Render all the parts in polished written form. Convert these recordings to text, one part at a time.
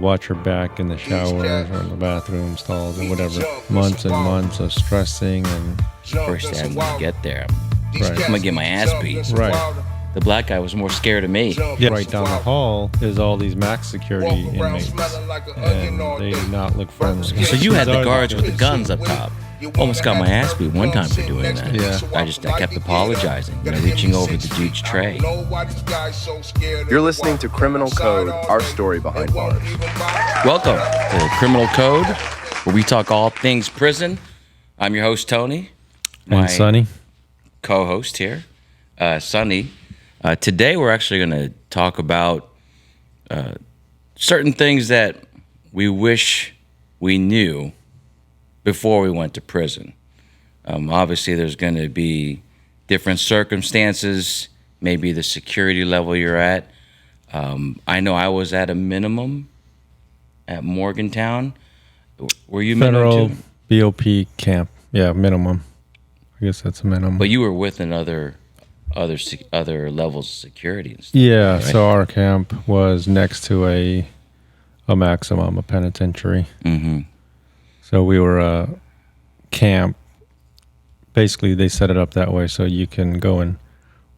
Watch her back in the showers or in the bathroom stalls or whatever. Months and months of stressing and... First thing when you get there, Right. I'm going to get my ass beat. Right. The black guy was more scared of me. Yeah. Right down the hall is all these max security inmates, and they do not look friendly. So you had the guards with the guns up top. Almost got my ass beat one time for doing that. Yeah. I kept apologizing, reaching over the dude's tray. You're listening to Criminal Code, our story behind bars. Welcome to Criminal Code, where we talk all things prison. I'm your host, Tony. And Sonny. Co-host here, Sonny. Today we're actually going to talk about certain things that we wish we knew before we went to prison. Obviously, there's going to be different circumstances, maybe the security level you're at. I know I was at a minimum at Morgantown. Were you Federal minimum too? BOP camp. Yeah, minimum. I guess that's a minimum. But you were with other levels of security and stuff. Yeah, right? So our camp was next to a maximum, a penitentiary. Mm-hmm. So we were a camp. Basically, they set it up that way so you can go and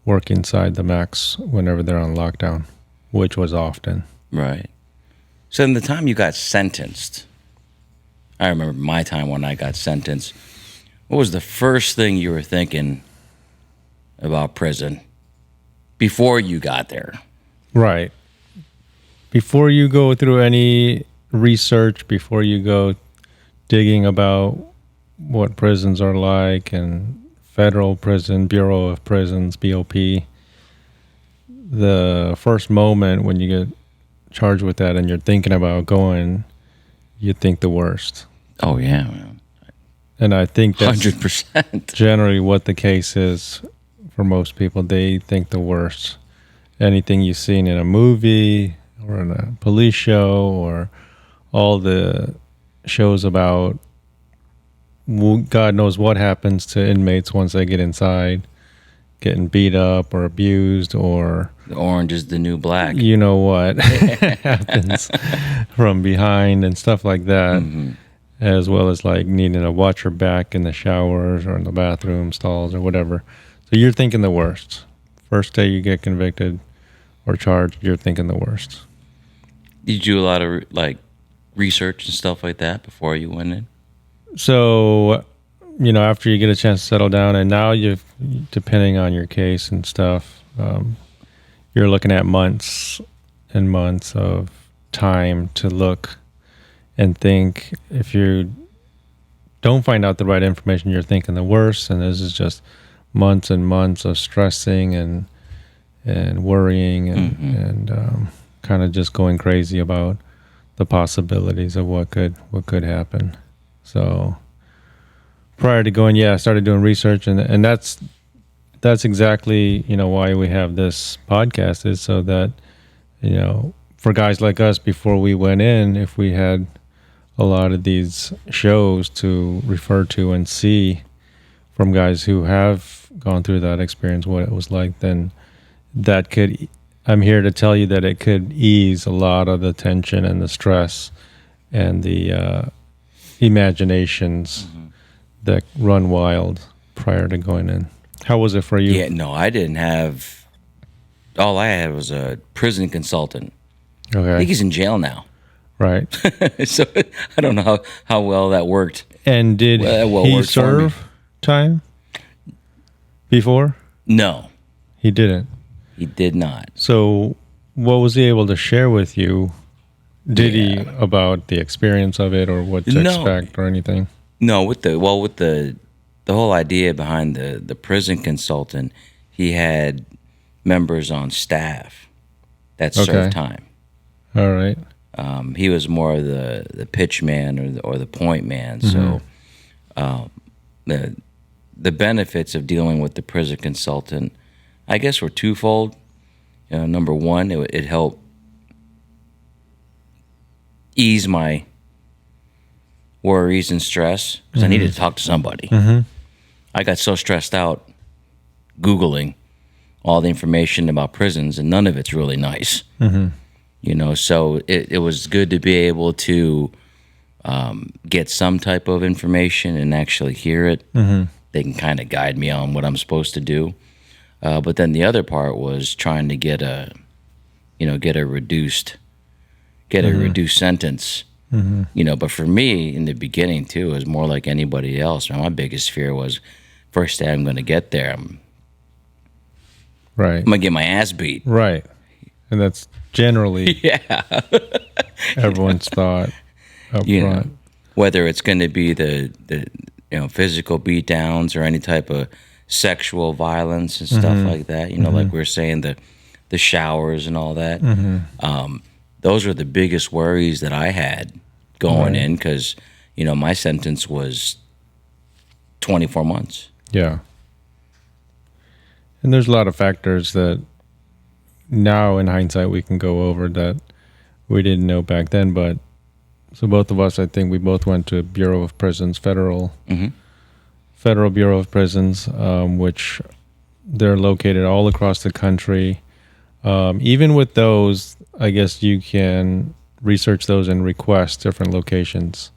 work inside the max whenever they're on lockdown, which was often. Right. So in the time you got sentenced, I remember my time when I got sentenced, what was the first thing you were thinking about prison before you got there? Right. Before you go through any research, before you go digging about what prisons are like and federal prison, Bureau of Prisons, BOP, the first moment when you get charged with that and you're thinking about going, you think the worst. Oh, yeah, man. And I think that's 100%. generally what the case is for most people. They think the worst. Anything you've seen in a movie or in a police show or all the shows about God knows what happens to inmates once they get inside, getting beat up or abused, or The orange is the new black. you know what happens from behind and stuff like that, as well as like needing to watch her back in the showers or in the bathroom stalls or whatever. So you're thinking the worst. First day you get convicted or charged, you're thinking the worst. Did you do a lot of research and stuff like that before you went in? So, after you get a chance to settle down, and now depending on your case and stuff, you're looking at months and months of time to look and think. If you don't find out the right information, you're thinking the worst, and this is just months and months of stressing and worrying and kind of just going crazy about the possibilities of what could happen. So prior to going, I started doing research, and that's exactly why we have this podcast, is so that for guys like us, before we went in, if we had a lot of these shows to refer to and see from guys who have gone through that experience, what it was like, then I'm here to tell you that it could ease a lot of the tension and the stress and the imaginations that run wild prior to going in. How was it for you? Yeah, no, I didn't have... All I had was a prison consultant. Okay. I think he's in jail now. Right. So I don't know how well that worked. And did he serve time before? No. He didn't? He did not. So what was he able to share with you? Did he about the experience of it or what to expect or anything? No, with the whole idea behind the prison consultant, he had members on staff that served time. All right. He was more of the pitch man or the point man. So the benefits of dealing with the prison consultant, I guess, were twofold. Number one, it helped ease my worries and stress because I needed to talk to somebody. I got so stressed out Googling all the information about prisons, and none of it's really nice. So it was good to be able to get some type of information and actually hear it. They can kind of guide me on what I'm supposed to do. But then the other part was trying to get a reduced sentence. But for me in the beginning too, it was more like anybody else. My biggest fear was first day I'm going to get there, I'm Right. going to get my ass beat. Right. And that's generally Yeah. everyone's thought up front. Whether it's going to be the physical beat downs or any type of sexual violence and stuff like that. Like we were saying, the showers and all that. Those are the biggest worries that I had going in because, my sentence was 24 months. Yeah. And there's a lot of factors that now in hindsight we can go over that we didn't know back then. But so both of us, I think we both went to Bureau of Prisons, Federal Bureau of Prisons, which they're located all across the country. Even with those, I guess you can research those and request different locations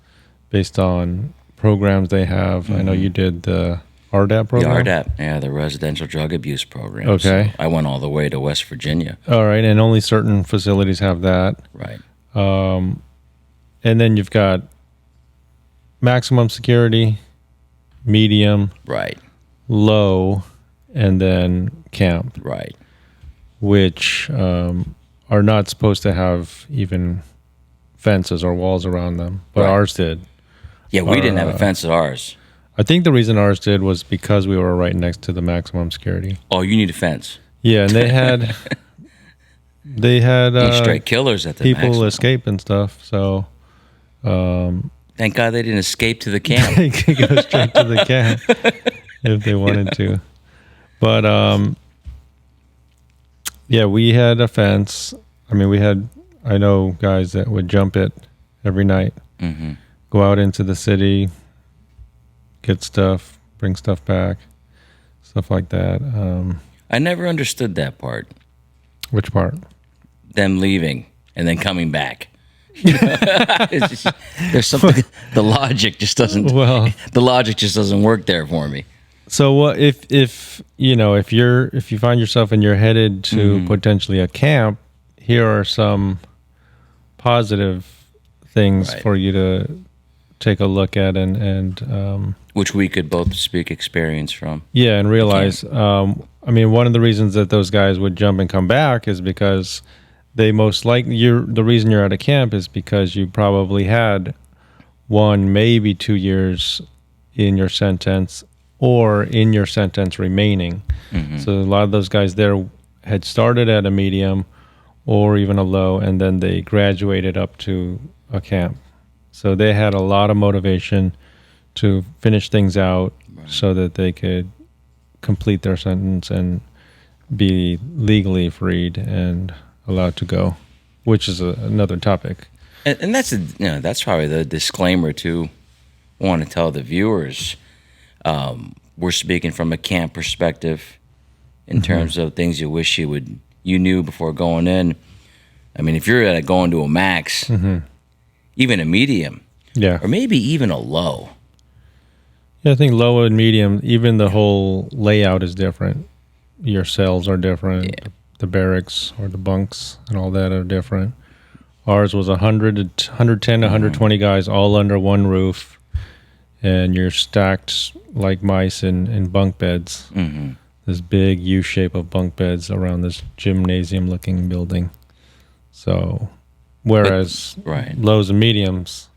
based on programs they have. I know you did the RDAP program. The RDAP, the Residential Drug Abuse Program. Okay. So I went all the way to West Virginia. All right, and only certain facilities have that. Right. And then you've got maximum security, medium, Right. low, and then camp, Right. which are not supposed to have even fences or walls around them, but Right. ours did. Yeah, we didn't have a fence at ours. I think the reason ours did was because we were right next to the maximum security. Oh, you need a fence. Yeah, and they had These straight killers at the people maximum. escape and stuff. So Thank God they didn't escape to the camp. they could go straight to the camp if they wanted to. But yeah, we had a fence. I mean, I know guys that would jump it every night, go out into the city, get stuff, bring stuff back, stuff like that. I never understood that part. Which part? Them leaving and then coming back. It's just, there's something. The logic just doesn't. Well, the logic just doesn't work there for me. so what if you find yourself and you're headed to potentially a camp, here are some positive things Right. for you to take a look at and Which we could both speak experience from. yeah, and realize. I mean, one of the reasons that those guys would jump and come back is because they most likely the reason you're at a camp is because you probably had 1, maybe 2 years in your sentence or in your sentence remaining. So a lot of those guys there had started at a medium or even a low, and then they graduated up to a camp. So they had a lot of motivation to finish things out so that they could complete their sentence and be legally freed and allowed to go, which is another topic. And that's probably the disclaimer too. I want to tell the viewers, we're speaking from a camp perspective in terms of things you wish you knew before going in. I mean, if you're going to a max, even a medium, Yeah. or maybe even a low. Yeah, I think low and medium, even the whole layout is different. Your cells are different. Yeah. The barracks or the bunks and all that are different. Ours was 110 to 120 guys all under one roof, and you're stacked like mice in bunk beds. This big U shape of bunk beds around this gymnasium-looking building. So, whereas Right. lows and mediums,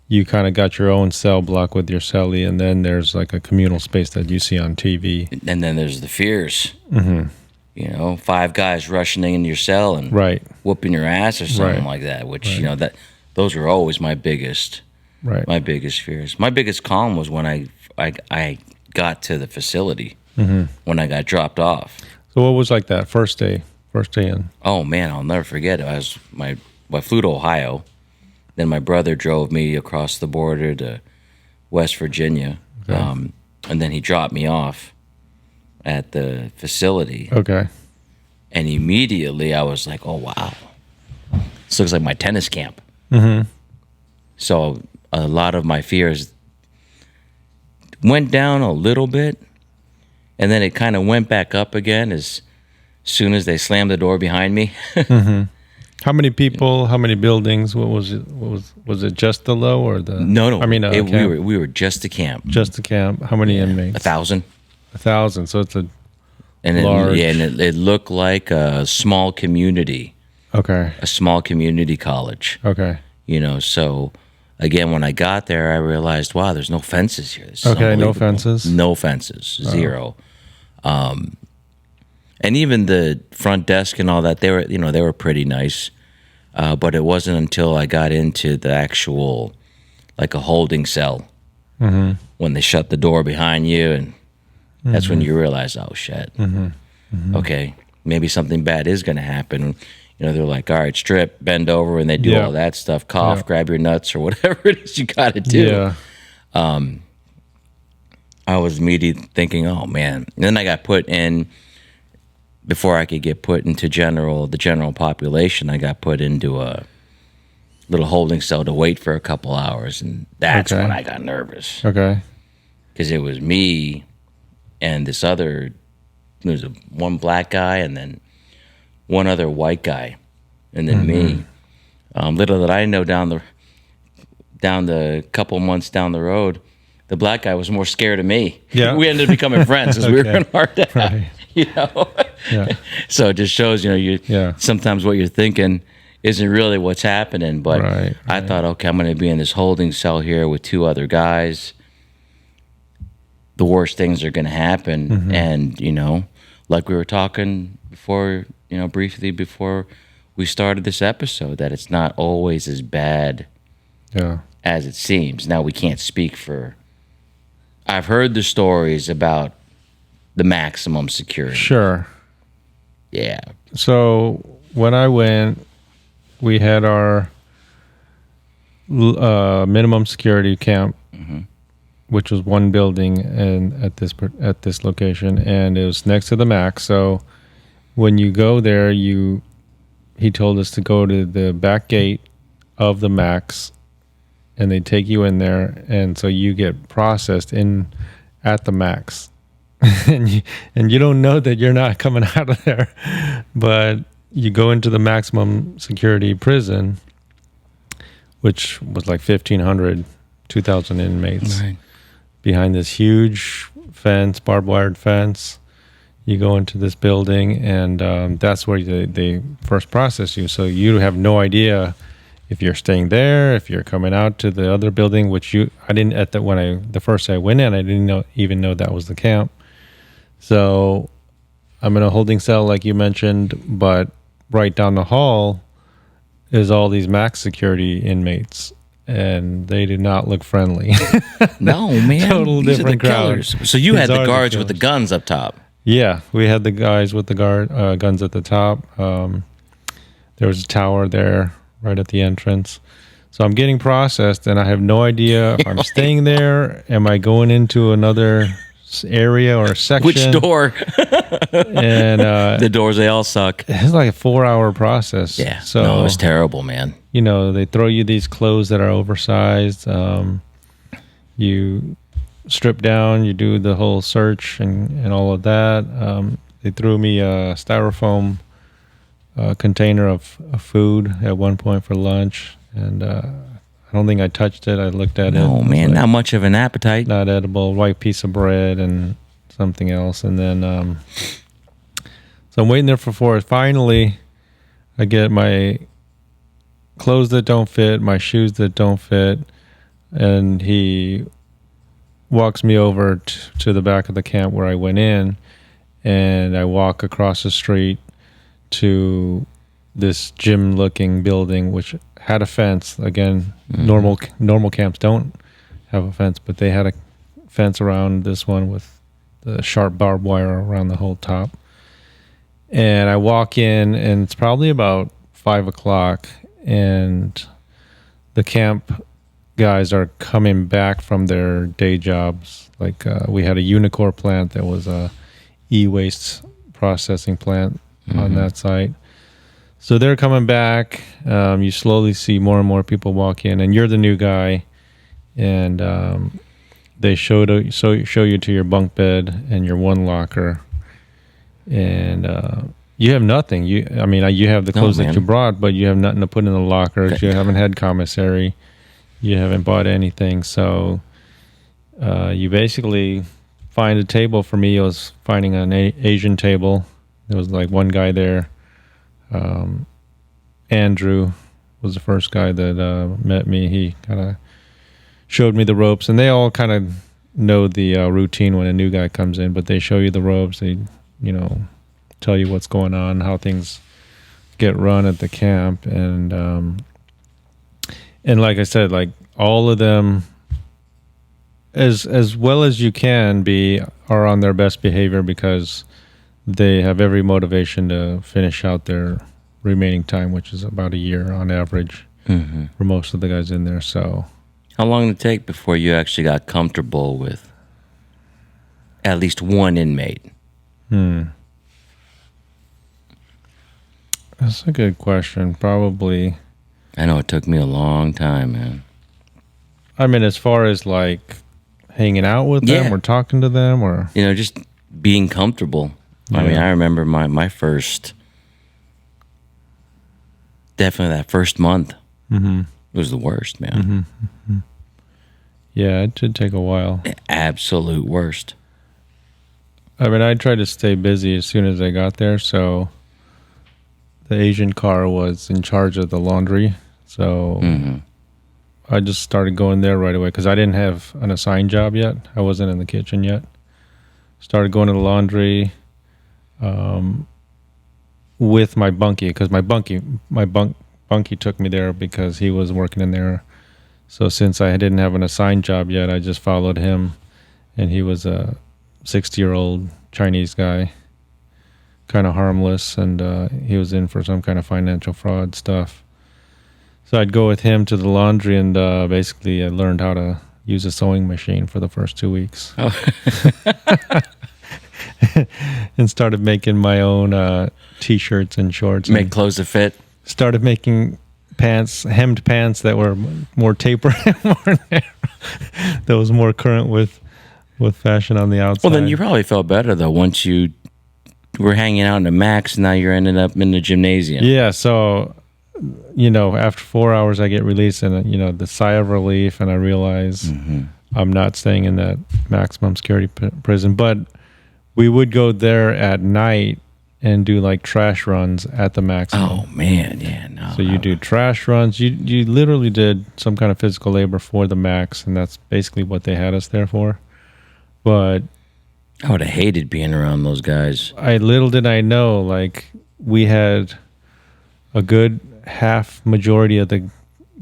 you kind of got your own cell block with your cellie, and then there's like a communal space that you see on TV. And then there's the fears. 5 guys rushing in your cell and Right, whooping your ass or something Right. like that. Which those are always my biggest right. fears. My biggest calm was when I got to the facility when I got dropped off. So what was like that first day in? Oh man, I'll never forget it. I flew to Ohio. Then my brother drove me across the border to West Virginia, and then he dropped me off at the facility. Okay. And immediately I was like, "Oh wow, This looks like my tennis camp. Mm-hmm. So a lot of my fears went down a little bit, and then it kind of went back up again as soon as they slammed the door behind me. Mm-hmm. How many people? How many buildings? What was it? Was it just the low or the? No. I mean, we were just a camp. Just the camp. How many inmates? 1,000. 1,000. So it's a and large. It looked like a small community. Okay. A small community college. Okay. So again, when I got there, I realized, wow, there's no fences here. This is Okay, no unbelievable. fences? No fences, zero. And even the front desk and all that, they were pretty nice. But it wasn't until I got into the actual, like a holding cell, when they shut the door behind you, and that's when you realize, oh shit, okay, maybe something bad is going to happen. They're like, all right, strip, bend over, and they do all that stuff, cough, grab your nuts, or whatever it is you got to do. Yeah. I was immediately thinking, oh man. And then I got put in, before I could get put into the general population, I got put into a little holding cell to wait for a couple hours, and that's when I got nervous. Okay. Because it was me and this other, there was one black guy and then one other white guy, and then me. Little did I know, down the couple months down the road, the black guy was more scared of me. Yeah. We ended up becoming friends because we were in our dad. Right. Yeah. So it just shows, sometimes what you're thinking isn't really what's happening. But I thought, okay, I'm going to be in this holding cell here with two other guys. The worst things are going to happen. And, like we were talking before, briefly before we started this episode, that it's not always as bad as it seems. Now, we can't speak for... I've heard the stories about the maximum security. Sure. Yeah. So when I went, we had our minimum security camp, which was one building, and at this location, and it was next to the max. So when you go there, he told us to go to the back gate of the max, and they take you in there, and so you get processed in at the max. and you don't know that you're not coming out of there, but you go into the maximum security prison, which was like 1,500, 2,000 inmates, behind this huge fence, barbed wired fence. You go into this building, and that's where they first process you. So you have no idea if you're staying there, if you're coming out to the other building, which I didn't the first I went in, I didn't even know that was the camp. So I'm in a holding cell, like you mentioned, but right down the hall is all these max security inmates, and they do not look friendly. No, man. Total These different are the crowd. killers. So you had the guards with the guns up top. Yeah, we had the guys with the guns at the top. There was a tower there right at the entrance. So I'm getting processed, and I have no idea if I'm staying there. Am I going into another area or section? Which door? And the doors, they all suck. It's like a 4-hour process. Yeah. So No, it was terrible, man. they throw you these clothes that are oversized. You strip down, you do the whole search and all of that. They threw me a styrofoam container of food at one point for lunch, and I don't think I touched it. I looked at it. Oh, man, not much of an appetite. Not edible, white piece of bread and something else. And then, so I'm waiting there for 4 hours. Finally, I get my clothes that don't fit, my shoes that don't fit, and he walks me over to the back of the camp where I went in, and I walk across the street to this gym-looking building, which had a fence. Again, normal camps don't have a fence, but they had a fence around this one with the sharp barbed wire around the whole top. And I walk in, and it's probably about 5 o'clock, and the camp guys are coming back from their day jobs. Like we had a Unicore plant that was a e-waste processing plant on that site. So they're coming back. You slowly see more and more people walk in, and you're the new guy. And they show you to your bunk bed and your one locker, and you have nothing. You have the clothes that you brought, but you have nothing to put in the lockers. You haven't had commissary. You haven't bought anything. So you basically find a table. For me, it was finding an Asian table. There was like one guy there. Andrew was the first guy that met me. He kind of showed me the ropes, and they all kind of know the routine when a new guy comes in, but they show you the ropes. They, tell you what's going on, how things get run at the camp. And like I said, like all of them, as well as you can be, are on their best behavior because they have every motivation to finish out their remaining time, which is about a year on average for most of the guys in there. So how long did it take before you actually got comfortable with at least one inmate? That's a good question. Probably. I know it took me a long time, man. I mean, as far as like hanging out with them or talking to them, or just being comfortable. Yeah. I mean, I remember my first, definitely that first month was the worst, man. Yeah, it did take a while. The absolute worst. I mean, I tried to stay busy as soon as I got there, so the Asian car was in charge of the laundry, so I just started going there right away because I didn't have an assigned job yet. I wasn't in the kitchen yet. Started going to the laundry with my bunkie because my bunkie took me there because he was working in there. So since I didn't have an assigned job yet, I just followed him, and he was a 60-year-old Chinese guy, kind of harmless, and he was in for some kind of financial fraud stuff. So I'd go with him to the laundry, and basically I learned how to use a sewing machine for the first 2 weeks. Oh. And started making my own T-shirts and shorts. Make clothes that fit. Started making hemmed pants that were more tapered and more narrow. That was more current with fashion on the outside. Well, then you probably felt better, though, once you were hanging out in the max, and now you're ending up in the gymnasium. Yeah, so, after 4 hours I get released, and, the sigh of relief, and I realize I'm not staying in that maximum security prison. But we would go there at night and do like trash runs at the maximum. Oh man, yeah, no. So you do trash runs. You literally did some kind of physical labor for the max, and that's basically what they had us there for. But I would have hated being around those guys. Little did I know, like we had a good half majority of the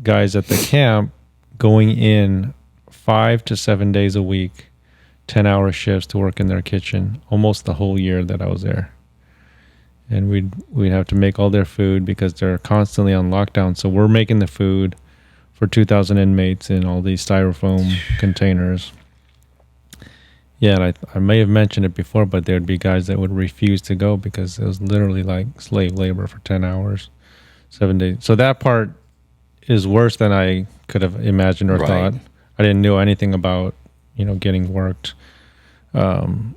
guys at the camp going in 5 to 7 days a week, 10-hour shifts to work in their kitchen, almost the whole year that I was there. And we'd have to make all their food because they're constantly on lockdown. So we're making the food for 2,000 inmates in all these styrofoam containers. Yeah, and I may have mentioned it before, but there'd be guys that would refuse to go because it was literally like slave labor for 10 hours, 7 days. So that part is worse than I could have imagined or thought. I didn't know anything about, getting worked to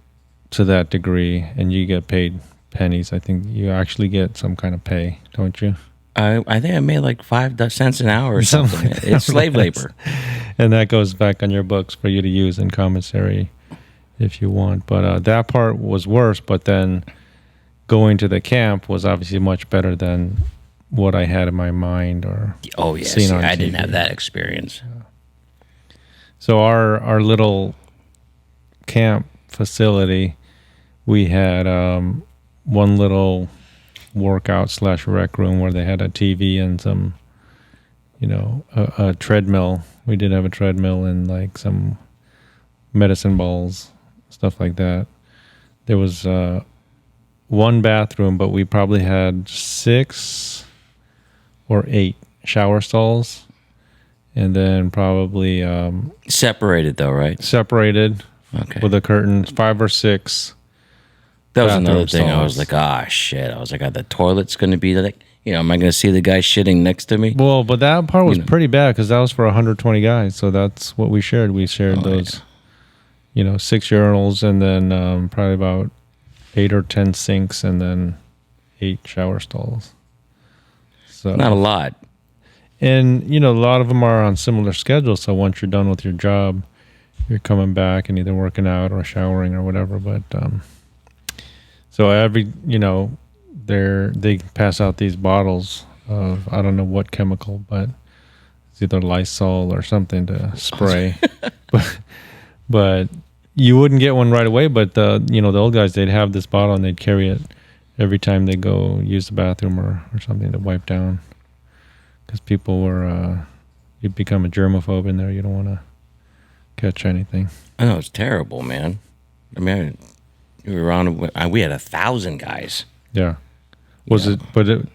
that degree, and you get paid pennies. I think you actually get some kind of pay, don't you? I think I made like 5 cents an hour or something. Like it's slave labor. And that goes back on your books for you to use in commissary if you want. But that part was worse, but then going to the camp was obviously much better than what I had in my mind or seen on TV. I didn't have that experience. So our little camp facility, we had one little workout / rec room where they had a TV and some, a treadmill. We did have a treadmill and like some medicine balls, stuff like that. There was one bathroom, but we probably had 6 or 8 shower stalls, and then probably separated though, right? Separated, okay, with a curtain, 5 or 6. That was another thing. Stalls. I was like, shit. I was like, the toilet's going to be like am I going to see the guy shitting next to me? Well, but that part was pretty bad because that was for 120 guys. So that's what we shared. We shared those, 6 urinals and then probably about 8 or 10 sinks and then 8 shower stalls. So not a lot. And, a lot of them are on similar schedules. So once you're done with your job, you're coming back and either working out or showering or whatever. But so every, they pass out these bottles of, I don't know what chemical, but it's either Lysol or something to spray. but you wouldn't get one right away. But the old guys, they'd have this bottle and they'd carry it every time they go use the bathroom or something to wipe down. Because people were, you become a germaphobe in there. You don't want to catch anything. I know, it's terrible, man. I mean, we were we had 1,000 guys. Yeah. Was it? But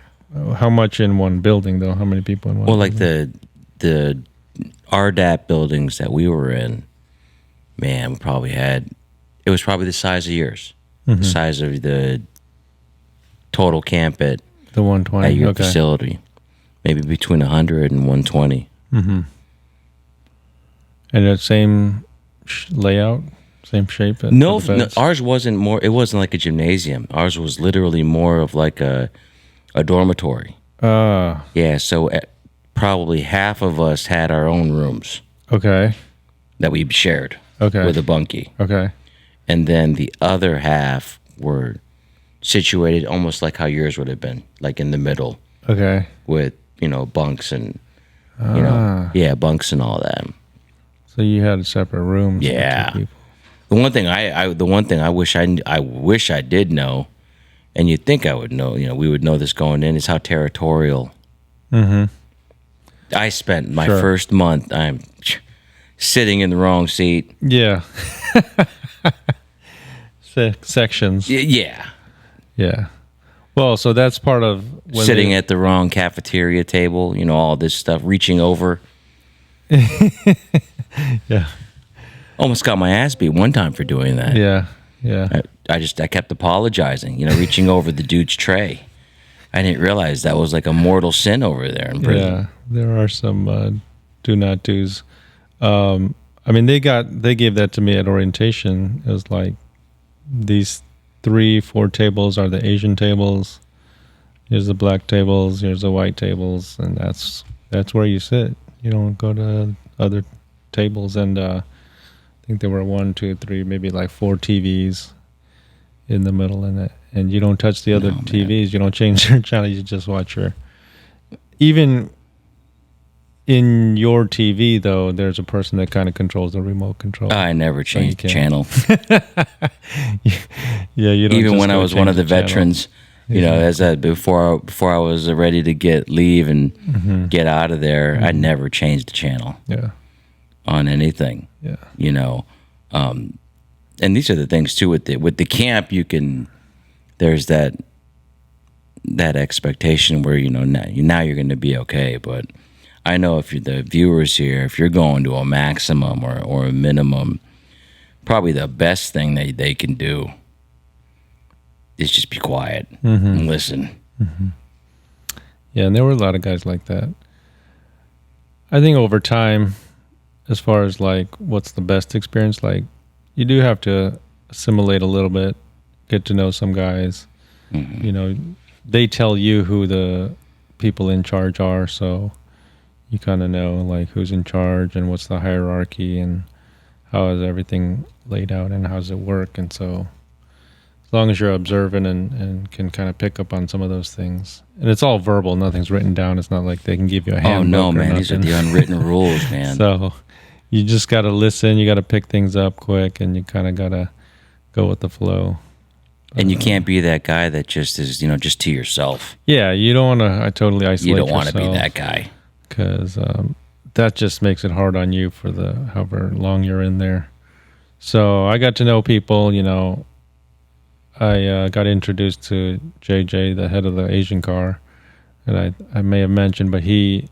how much in one building though? How many people in one? Well, building? like the RDAP buildings that we were in, man, we probably had. It was probably the size of yours, the size of the total camp at the 120 at your facility, maybe between 100 and 120. Mm-hmm. And that same layout, same shape. No, ours wasn't more. It wasn't like a gymnasium. Ours was literally more of like a dormitory. Yeah. So probably half of us had our own rooms. Okay. That we shared. Okay. With a bunkie. Okay. And then the other half were situated almost like how yours would have been, like in the middle. Okay. With bunks and bunks and all that. So you had separate rooms. Yeah. The one thing I wish I did know, and you'd think I would know, we would know this going in, is how territorial. Mm-hmm. I spent my first month. I'm sitting in the wrong seat. Yeah. Sections. Yeah. Yeah. Well, so that's part of sitting at the wrong cafeteria table. All this stuff, reaching over. Yeah. Almost got my ass beat one time for doing that. Yeah. Yeah. I kept apologizing, reaching over the dude's tray. I didn't realize that was like a mortal sin over there in prison. Yeah, there are some do not do's. I mean, they gave that to me at orientation. It was like these 3-4 tables are the Asian tables. Here's the black tables. Here's the white tables, and that's where you sit. You don't go to other tables. And I think there were 1, 2, 3, maybe like 4 TVs in the middle, and you don't touch the other TVs. Man. You don't change your channel. You just watch your. Even in your TV, though, there's a person that kind of controls the remote control. I never changed the channel. Yeah, you don't. Even when I was one of the veterans, before I was ready to leave and get out of there, I never changed the channel. Yeah. On anything. Yeah. And these are the things too with the camp. There's that expectation where now you're going to be okay, but. I know if you're the viewers here, if you're going to a maximum or a minimum, probably the best thing that they can do is just be quiet and listen. Mm-hmm. Yeah, and there were a lot of guys like that. I think over time, as far as like what's the best experience, like you do have to assimilate a little bit, get to know some guys. Mm-hmm. They tell you who the people in charge are, so you kind of know like who's in charge and what's the hierarchy and how is everything laid out and how does it work. And so as long as you're observant and can kind of pick up on some of those things, and it's all verbal, nothing's written down. It's not like they can give you a handbook. Oh no, man, these are the unwritten rules, man. So you just got to listen. You got to pick things up quick, and you kind of got to go with the flow. And you can't be that guy that just is, just to yourself. Yeah, you don't want to totally isolate yourself. You don't want to be that guy. Because that just makes it hard on you for however long you're in there. So I got to know people, I got introduced to JJ, the head of the Asian car, and I may have mentioned, but he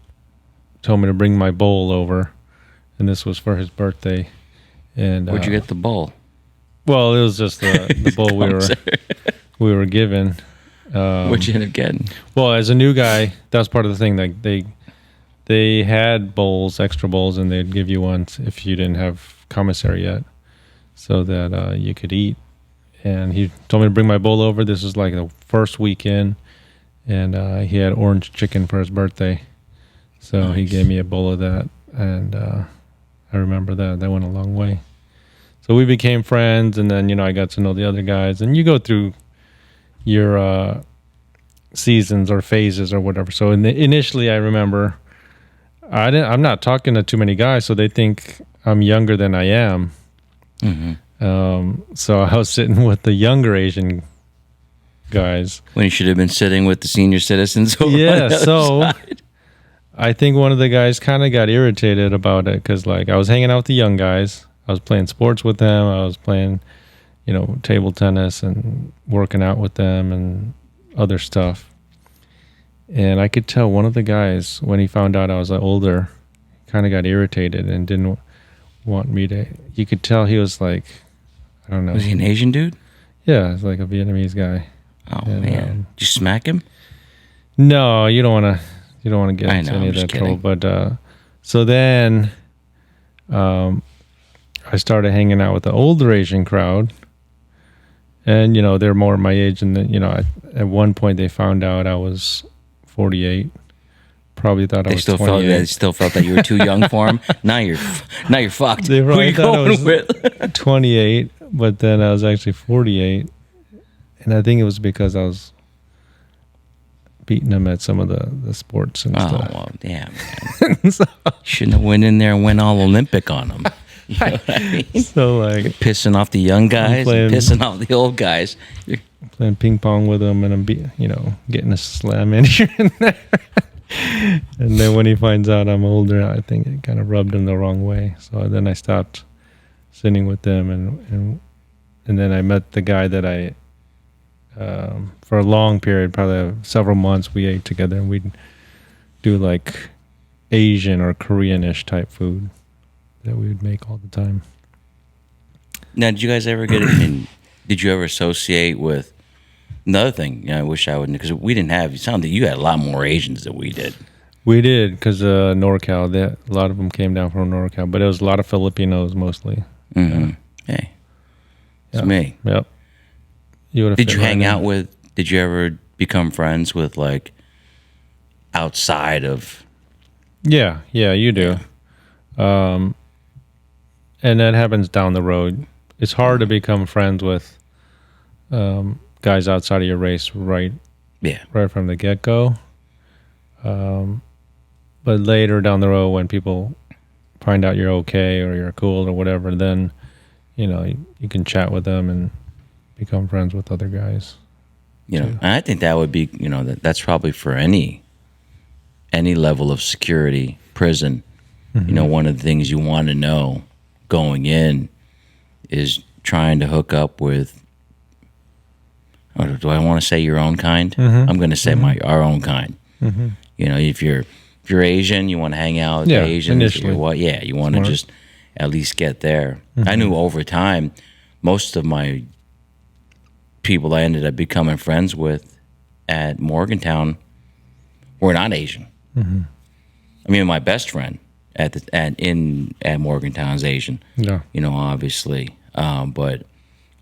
told me to bring my bowl over, and this was for his birthday. And where'd you get the bowl? Well, it was just the bowl we were given. What'd you end up getting? Well, as a new guy, that's part of the thing. Like they had bowls, extra bowls, and they'd give you one if you didn't have commissary yet, so that you could eat. And he told me to bring my bowl over. This was like the first weekend, and he had orange chicken for his birthday, so he gave me a bowl of that, and I remember that. That went a long way. So we became friends, and then I got to know the other guys, and you go through your seasons or phases or whatever. So initially, I remember I'm not talking to too many guys, so they think I'm younger than I am. So I was sitting with the younger Asian guys when you should have been sitting with the senior citizens. Over on the other side. I think one of the guys kind of got irritated about it because, like, I was hanging out with the young guys. I was playing sports with them. I was playing, table tennis and working out with them and other stuff. And I could tell one of the guys, when he found out I was older, kind of got irritated and didn't want me to. You could tell he was like, I don't know. Was he an Asian dude? Yeah, it's like a Vietnamese guy. Oh, man. Did you smack him? No, you don't want to get into any of that trouble. But so then I started hanging out with the older Asian crowd. And, they're more my age. And then, at one point they found out I was 48. Probably thought I was 28. They still felt that you were too young for him. Now you're fucked. They Who are you going with? 28, but then I was actually 48. And I think it was because I was beating them at some of the sports and stuff. Oh, well, damn, man. So, shouldn't have went in there and went all Olympic on them. You know what I mean? So, like, you're pissing off the young guys and pissing off the old guys. You're playing ping pong with them, and I'm getting a slam in here and there. And then when he finds out I'm older, I think it kind of rubbed him the wrong way. So then I stopped sitting with them, and then I met the guy that I, for a long period, probably several months, we ate together, and we'd do like Asian or Koreanish type food that we would make all the time. Now, did you guys ever did you ever associate with another thing? I wish I would, because we didn't have. It sounded you had a lot more Asians than we did. We did, because NorCal. A lot of them came down from NorCal, but it was a lot of Filipinos mostly. Mm-hmm. Hey, it's me. Yep. Did you hang out with? Did you ever become friends with, like, outside of? Yeah, you do. Yeah. And that happens down the road. It's hard to become friends with guys outside of your race right from the get-go. But later down the road, when people find out you're okay or you're cool or whatever, then you can chat with them and become friends with other guys. And I think that would be that's probably for any level of security, prison. Mm-hmm. One of the things you want to know going in is trying to hook up with. Or do I want to say your own kind? Mm-hmm. I'm going to say our own kind. Mm-hmm. If you're Asian, you want to hang out with Asians. Initially. You want to just at least get there. Mm-hmm. I knew over time, most of my people I ended up becoming friends with at Morgantown were not Asian. Mm-hmm. I mean, my best friend at Morgantown is Asian. Yeah. Obviously. But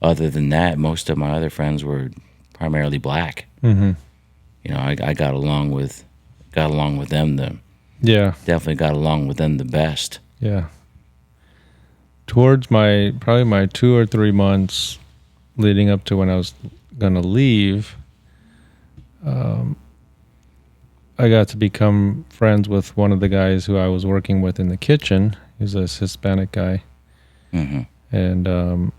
other than that, most of my other friends were primarily black. Mm-hmm. I got along with them definitely got along with them the best. Yeah. Towards probably my 2 or 3 months leading up to when I was gonna leave, I got to become friends with one of the guys who I was working with in the kitchen. He's a Hispanic guy. Mm-hmm. And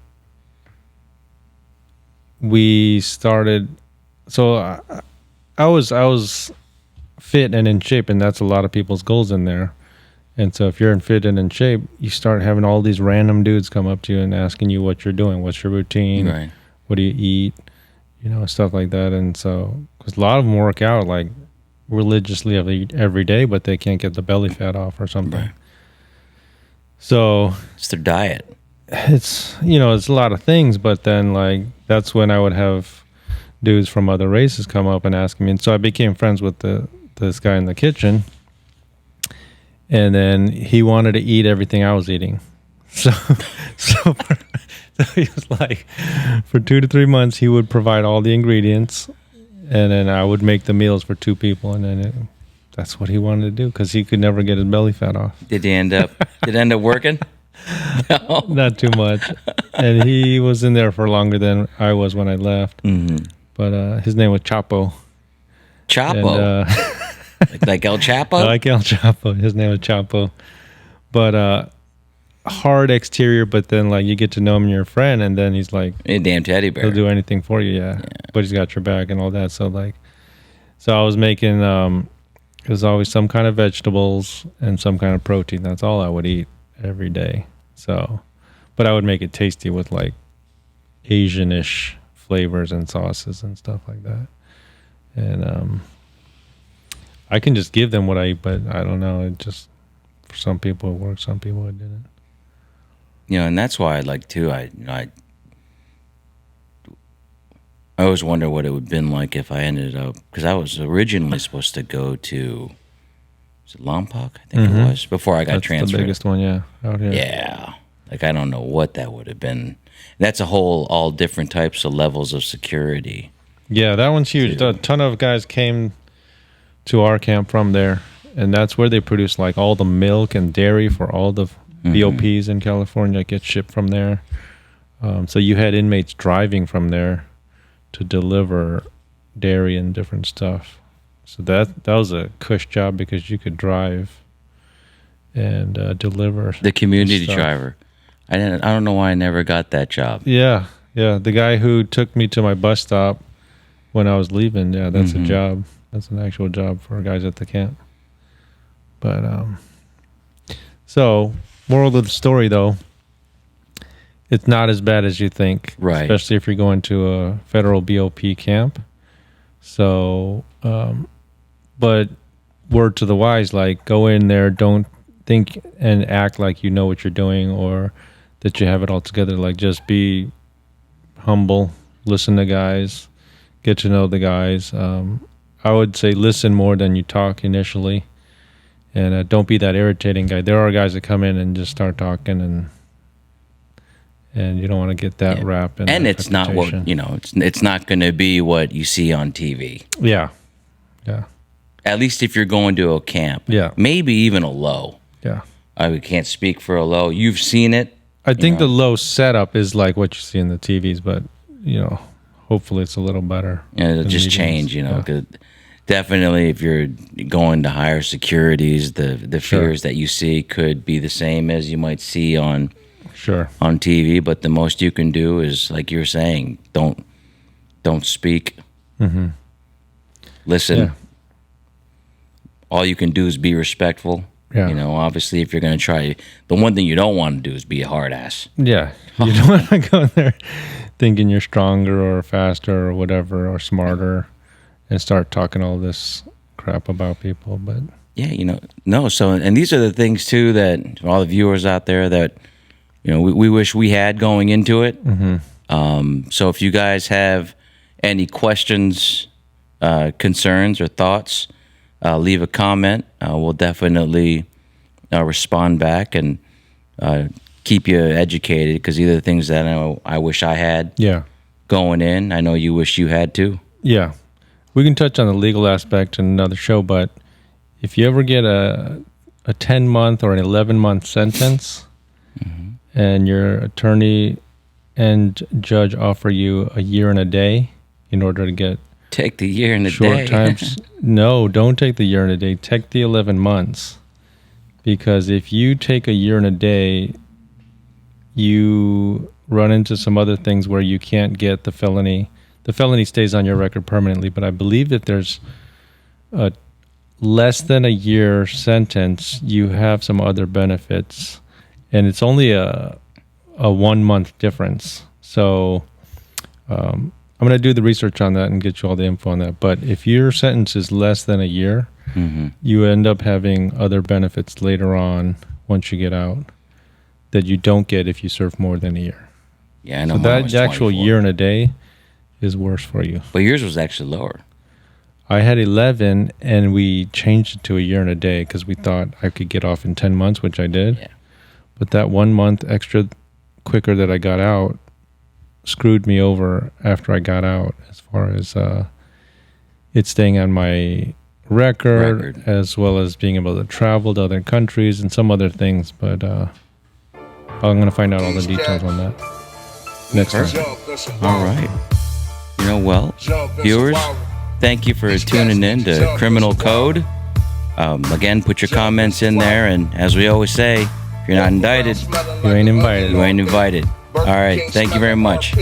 we started. So I was fit and in shape, and that's a lot of people's goals in there. And so if you're in fit and in shape, you start having all these random dudes come up to you and asking you what you're doing, what's your routine, right. What do you eat, stuff like that. And so, because a lot of them work out like religiously every day, but they can't get the belly fat off or something. Right. So it's their diet. It's it's a lot of things, but then like that's when I would have dudes from other races come up and ask me. And so I became friends with this guy in the kitchen. And then he wanted to eat everything I was eating. So he was like, for 2 to 3 months, he would provide all the ingredients. And then I would make the meals for 2 people. And then that's what he wanted to do because he could never get his belly fat off. Did it end up working? No. Not too much. And he was in there for longer than I was when I left. Mm-hmm. But his name was Chapo. Chapo? And, like El Chapo? Like El Chapo. His name was Chapo. But hard exterior, but then like you get to know him and you're a friend, and then he's like a damn teddy bear. He'll do anything for you, yeah. But he's got your back and all that. So I was making it was always some kind of vegetables and some kind of protein. That's all I would eat every day. So, but I would make it tasty with like Asian-ish flavors and sauces and stuff like that. And I can just give them what I eat, but I don't know. It just, for some people it worked, some people it didn't. And that's why I like too. I always wonder what it would have been like if I ended up, because I was originally supposed to go to, was it Lompoc? I think it was, before I got transferred. That's the biggest one, yeah, out here. Yeah. Like, I don't know what that would have been. That's all different types of levels of security. Yeah, that one's huge. A ton of guys came to our camp from there, and that's where they produce like all the milk and dairy for all the BOPs in California that get shipped from there. So you had inmates driving from there to deliver dairy and different stuff. So that was a cush job because you could drive and deliver. The community driver. I don't know why I never got that job. Yeah. The guy who took me to my bus stop when I was leaving, yeah, that's a job. That's an actual job for guys at the camp. But so moral of the story though, it's not as bad as you think, right? Especially if you're going to a federal BOP camp. So, but word to the wise, like go in there, don't think and act like you know what you're doing or that you have it all together. Like just be humble, listen to guys, get to know the guys. I would say listen more than you talk initially, and don't be that irritating guy. There are guys that come in and just start talking, and you don't want to get that rap. And it's not what it's not going to be what you see on TV. Yeah. At least if you're going to a camp. Yeah. Maybe even a low. Yeah. I can't speak for a low. You've seen it. I think the low setup is like what you see in the TVs, but hopefully it's a little better. Yeah, it'll just change, 'cause definitely if you're going to higher securities, the fears that you see could be the same as you might see on TV, but the most you can do is, like you're saying, don't speak. Mm-hmm. Listen. Yeah. All you can do is be respectful. Yeah. Obviously, if you're going to try, the one thing you don't want to do is be a hard ass. Yeah. You don't want to go in there thinking you're stronger or faster or whatever or smarter and start talking all this crap about people. But yeah, no. So, and these are the things too that all the viewers out there that, we wish we had going into it. Mm-hmm. So if you guys have any questions, concerns, or thoughts, leave a comment. We'll definitely respond back and keep you educated, because these are the things that I wish I had going in. I know you wish you had too. Yeah. We can touch on the legal aspect in another show, but if you ever get a 10-month or an 11-month sentence and your attorney and judge offer you a year and a day in order to get take the year and a short day. Times. No, don't take the year and a day. Take the 11 months. Because if you take a year and a day, you run into some other things where you can't get the felony. The felony stays on your record permanently, but I believe that there's a less than a year sentence, you have some other benefits, and it's only a 1 month difference. So I'm going to do the research on that and get you all the info on that. But if your sentence is less than a year, you end up having other benefits later on once you get out that you don't get if you serve more than a year. Yeah, I know. So that actual 24. year and a day is worse for you. But yours was actually lower. I had 11, and we changed it to a year and a day because we thought I could get off in 10 months, which I did. Yeah. But that 1 month extra quicker that I got out screwed me over after I got out, as far as it staying on my record, as well as being able to travel to other countries and some other things. But I'm going to find out all the details on that next time. All right. You know, well, viewers, thank you for tuning in to Criminal Code. Again, put your comments in there, and as we always say, if you're not indicted, You ain't invited. you ain't invited. All right. Thank you very much.